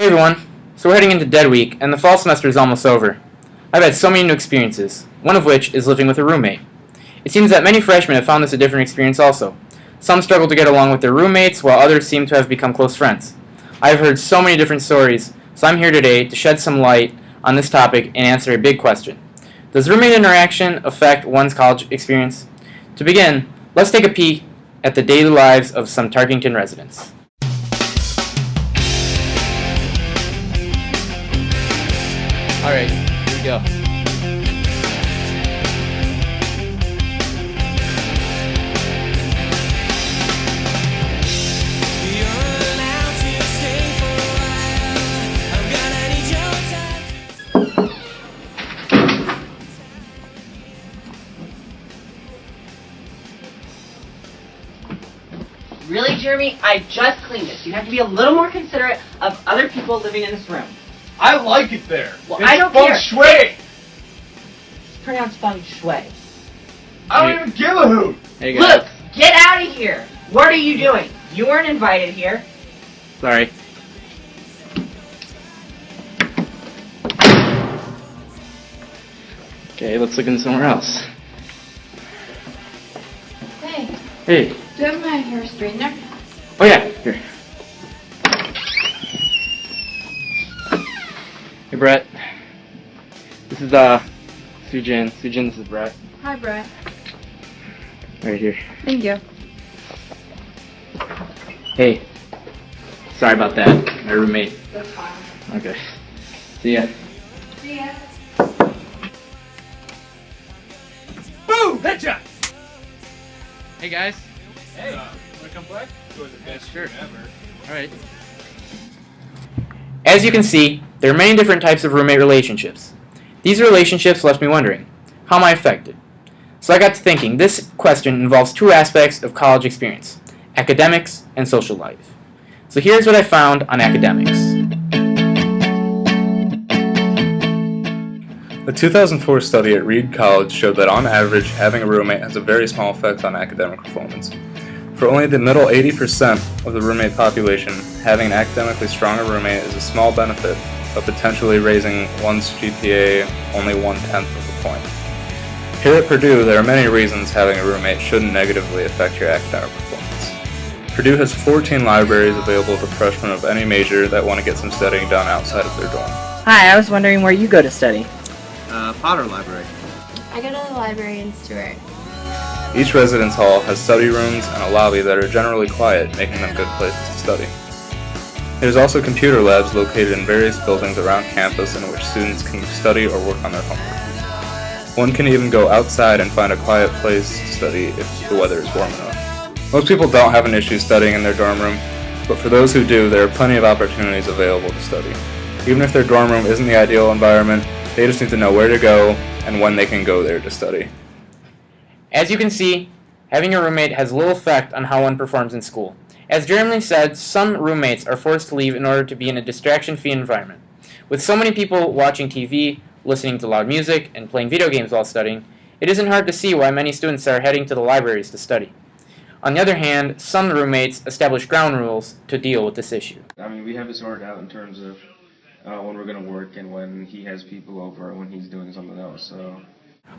Hey everyone, so we're heading into Dead Week, and the fall semester is almost over. I've had so many new experiences, one of which is living with a roommate. It seems that many freshmen have found this a different experience also. Some struggle to get along with their roommates, while others seem to have become close friends. I've heard so many different stories, so I'm here today to shed some light on this topic and answer a big question. Does roommate interaction affect one's college experience? To begin, let's take a peek at the daily lives of some Tarkington residents. Alright, here we go. Really, Jeremy? I just cleaned this. You have to be a little more considerate of other people living in this room. I like it there. Well, it's I don't feng care. shui. It's pronounced feng shui. I don't even give a hoot. Hey guys. Luke, get out of here. What are you doing? You weren't invited here. Sorry. Okay, let's look in somewhere else. Hey, Hey. do you have my hair straightener? Oh yeah, here. Hey Brett. This is Sujin. Sujin, this is Brett. Hi, Brett. Right here. Thank you. Hey. Sorry about that. My roommate. That's fine. Okay. See ya. See ya. Boom! Headshot. Hey guys. Hey, wanna come play? It was the best Sure. ever. Alright. As you can see, there are many different types of roommate relationships. These relationships left me wondering, how am I affected? So I got to thinking, this question involves two aspects of college experience, academics and social life. So here's what I found on academics. A 2004 study at Reed College showed that on average, having a roommate has a very small effect on academic performance. For only the middle 80% of the roommate population, having an academically stronger roommate is a small benefit, but potentially raising one's GPA only 1/10 of a point. Here at Purdue, there are many reasons having a roommate shouldn't negatively affect your academic performance. Purdue has 14 libraries available to freshmen of any major that want to get some studying done outside of their dorm. Hi, I was wondering where you go to study. Potter Library. I go to the library in Stewart. Each residence hall has study rooms and a lobby that are generally quiet, making them good places to study. There's also computer labs located in various buildings around campus in which students can study or work on their homework. One can even go outside and find a quiet place to study if the weather is warm enough. Most people don't have an issue studying in their dorm room, but for those who do, there are plenty of opportunities available to study. Even if their dorm room isn't the ideal environment, they just need to know where to go and when they can go there to study. As you can see, having a roommate has little effect on how one performs in school. As Jeremy said, some roommates are forced to leave in order to be in a distraction-free environment. With so many people watching TV, listening to loud music, and playing video games while studying, it isn't hard to see why many students are heading to the libraries to study. On the other hand, some roommates establish ground rules to deal with this issue. I mean, we have it sorted out in terms of when we're going to work and when he has people over and when he's doing something else, so...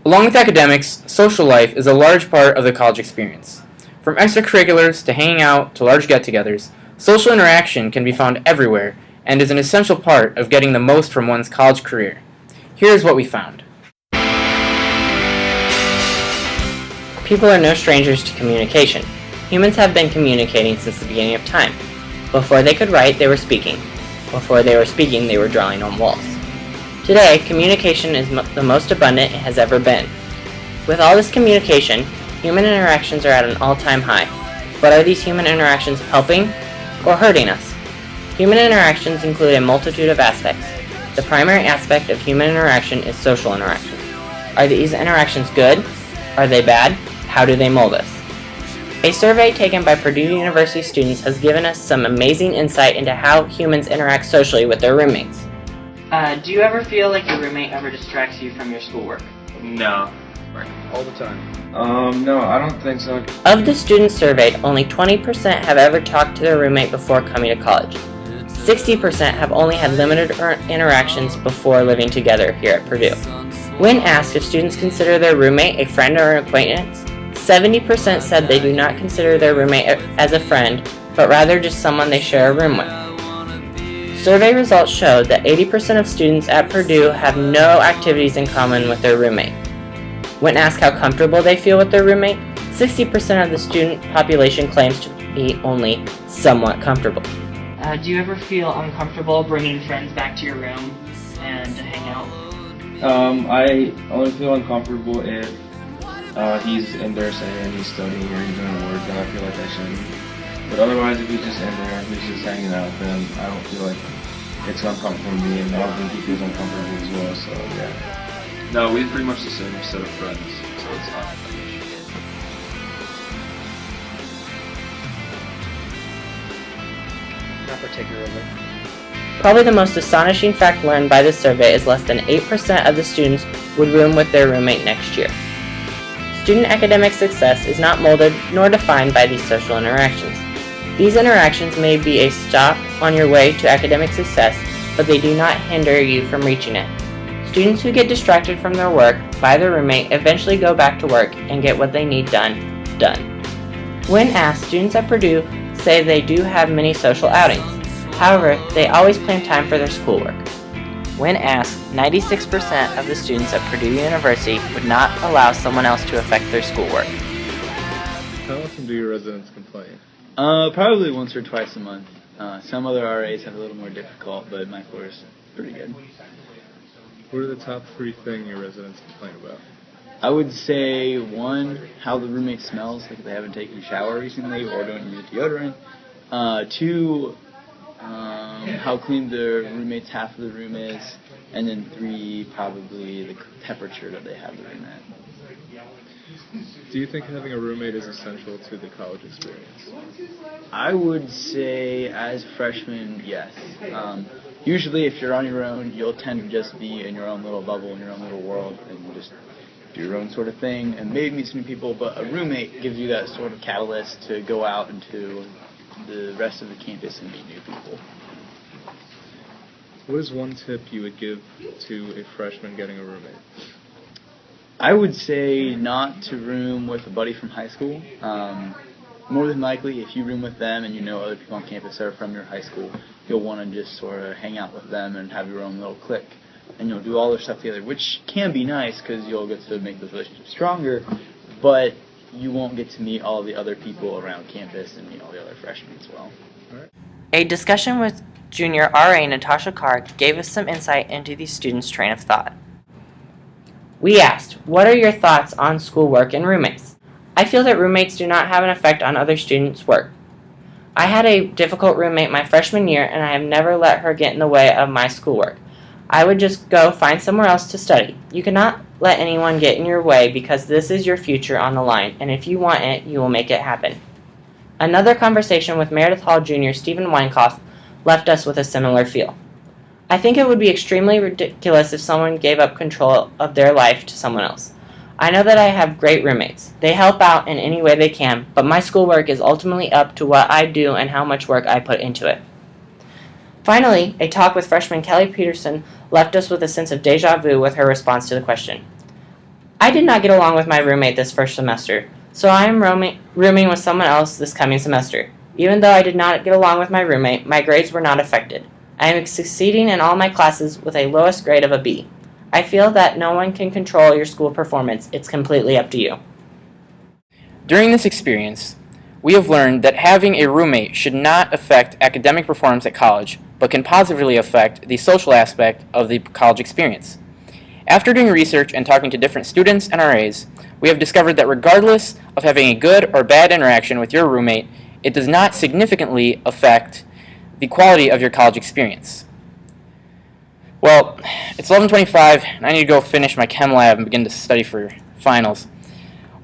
Along with academics, social life is a large part of the college experience. From extracurriculars to hanging out to large get-togethers, social interaction can be found everywhere and is an essential part of getting the most from one's college career. Here's what we found. People are no strangers to communication. Humans have been communicating since the beginning of time. Before they could write, they were speaking. Before they were speaking, they were drawing on walls. Today, communication is the most abundant it has ever been. With all this communication, human interactions are at an all-time high. But are these human interactions helping or hurting us? Human interactions include a multitude of aspects. The primary aspect of human interaction is social interaction. Are these interactions good? Are they bad? How do they mold us? A survey taken by Purdue University students has given us some amazing insight into how humans interact socially with their roommates. Do you ever feel like your roommate ever distracts you from your schoolwork? No. All the time. No, I don't think so. Of the students surveyed, only 20% have ever talked to their roommate before coming to college. 60% have only had limited interactions before living together here at Purdue. When asked if students consider their roommate a friend or an acquaintance, 70% said they do not consider their roommate as a friend, but rather just someone they share a room with. Survey results showed that 80% of students at Purdue have no activities in common with their roommate. When asked how comfortable they feel with their roommate, 60% of the student population claims to be only somewhat comfortable. Do you ever feel uncomfortable bringing friends back to your room and to hang out? I only feel uncomfortable if he's in there saying he's studying or he's doing work, then I feel like I shouldn't. But otherwise, if he's just in there and he's just hanging out, then I don't feel like it's gonna come from me, and I don't think he feels uncomfortable as well. So yeah. No, we have pretty much the same set of friends, so it's not an issue. Not particularly. Probably the most astonishing fact learned by this survey is less than 8% of the students would room with their roommate next year. Student academic success is not molded nor defined by these social interactions. These interactions may be a stop on your way to academic success, but they do not hinder you from reaching it. Students who get distracted from their work by their roommate eventually go back to work and get what they need done. When asked, students at Purdue say they do have many social outings. However, they always plan time for their schoolwork. When asked, 96% of the students at Purdue University would not allow someone else to affect their schoolwork. How often do your residents complain? Probably once or twice a month. Some other RAs have a little more difficult, but my floor is pretty good. What are the top 3 things your residents complain about? I would say, 1, how the roommate smells, like they haven't taken a shower recently or don't use deodorant. 2, how clean the roommate's half of the room is. And then 3, probably the temperature that they have the room at. Do you think having a roommate is essential to the college experience? I would say, as a freshman, yes. Usually, if you're on your own, you'll tend to just be in your own little bubble, in your own little world, and just do your own sort of thing, and maybe meet some new people, but a roommate gives you that sort of catalyst to go out into the rest of the campus and meet new people. What is one tip you would give to a freshman getting a roommate? I would say not to room with a buddy from high school. More than likely, if you room with them and you know other people on campus that are from your high school, you'll want to just sort of hang out with them and have your own little clique. And you'll do all their stuff together, which can be nice because you'll get to make those relationships stronger, but you won't get to meet all the other people around campus and meet all the other freshmen as well. A discussion with junior RA Natasha Carr gave us some insight into these students' train of thought. We asked, what are your thoughts on schoolwork and roommates? I feel that roommates do not have an effect on other students' work. I had a difficult roommate my freshman year, and I have never let her get in the way of my schoolwork. I would just go find somewhere else to study. You cannot let anyone get in your way because this is your future on the line, and if you want it, you will make it happen. Another conversation with Meredith Hall Jr. Stephen Weinkoff left us with a similar feel. I think it would be extremely ridiculous if someone gave up control of their life to someone else. I know that I have great roommates. They help out in any way they can, but my schoolwork is ultimately up to what I do and how much work I put into it. Finally, a talk with freshman Kelly Peterson left us with a sense of deja vu with her response to the question. I did not get along with my roommate this first semester, so I am rooming with someone else this coming semester. Even though I did not get along with my roommate, my grades were not affected. I am succeeding in all my classes with a lowest grade of a B. I feel that no one can control your school performance. It's completely up to you. During this experience, we have learned that having a roommate should not affect academic performance at college, but can positively affect the social aspect of the college experience. After doing research and talking to different students and RAs, we have discovered that regardless of having a good or bad interaction with your roommate, it does not significantly affect the quality of your college experience. Well, it's 11:25, and I need to go finish my chem lab and begin to study for finals.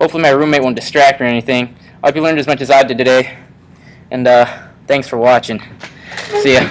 Hopefully my roommate won't distract me or anything. I hope you learned as much as I did today, and thanks for watching. See ya.